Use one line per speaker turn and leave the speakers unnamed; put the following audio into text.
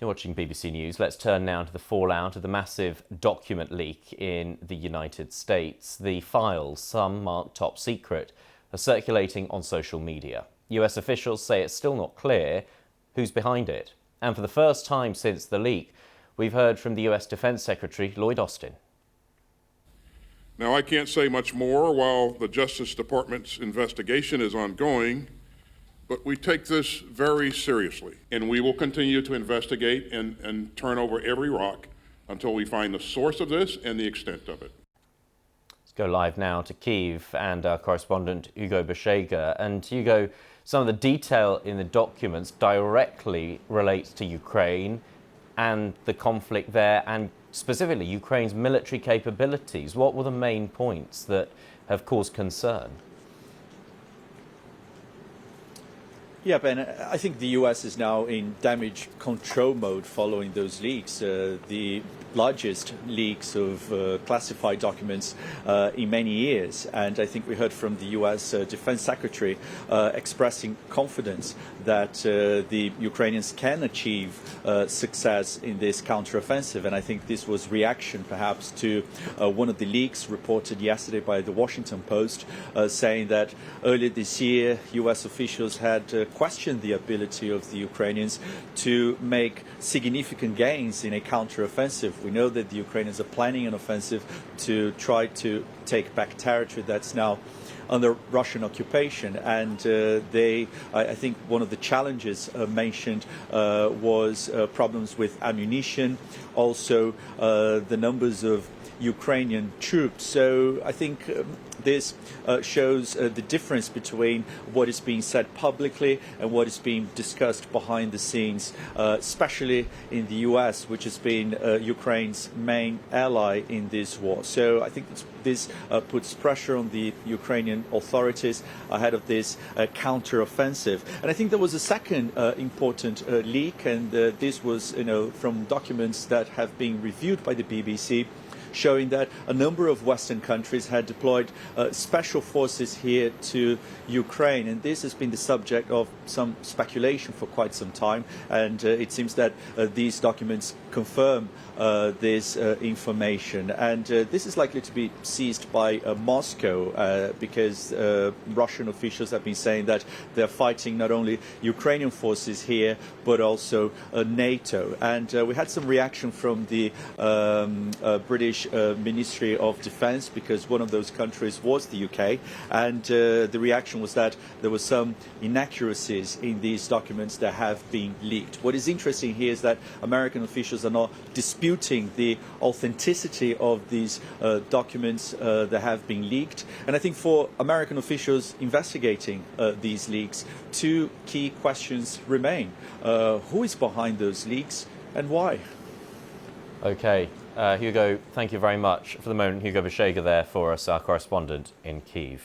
You're watching BBC News. Let's turn now to the fallout of the massive document leak in the United States. The files, some marked top secret, are circulating on social media. US officials say it's still not clear who's behind it. And for the first time since the leak, we've heard from the US Defense Secretary Lloyd Austin.
Now, I can't say much more while the Justice Department's investigation is ongoing, but we take this very seriously, and we will continue to investigate and turn over every rock until we find the source of this and the extent of it.
Let's go live now to Kyiv and our correspondent Hugo Beshega. And Hugo, some of the detail in the documents directly relates to Ukraine and the conflict there, and specifically Ukraine's military capabilities. What were the main points that have caused concern?
Yeah, Ben, I think the US is now in damage control mode following those leaks, the largest leaks of classified documents in many years. And I think we heard from the US Defense Secretary expressing confidence that the Ukrainians can achieve success in this counteroffensive. And I think this was reaction perhaps to one of the leaks reported yesterday by the Washington Post, saying that earlier this year US officials had questioned the ability of the Ukrainians to make significant gains in a counteroffensive. We know that the Ukrainians are planning an offensive to try to take back territory that's now under Russian occupation, and I think one of the challenges mentioned was problems with ammunition, also the numbers of Ukrainian troops. So I think this shows the difference between what is being said publicly and what is being discussed behind the scenes, especially in the US, which has been Ukraine's main ally in this war. So I think this puts pressure on the Ukrainian authorities ahead of this counteroffensive. And I think there was a second important leak, and this was, from documents that have been reviewed by the BBC, showing that a number of Western countries had deployed special forces here to Ukraine. And this has been the subject of some speculation for quite some time. And it seems that these documents confirm this information. And this is likely to be seized by Moscow because Russian officials have been saying that they're fighting not only Ukrainian forces here, but also NATO. And we had some reaction from the British Ministry of Defence, because one of those countries was the UK, and the reaction was that there were some inaccuracies in these documents that have been leaked. What is interesting here is that American officials are not disputing the authenticity of these documents that have been leaked, and I think for American officials investigating these leaks, two key questions remain. Who is behind those leaks and why?
Okay. Hugo, thank you very much. For the moment, Hugo Beshega there for us, our correspondent in Kyiv.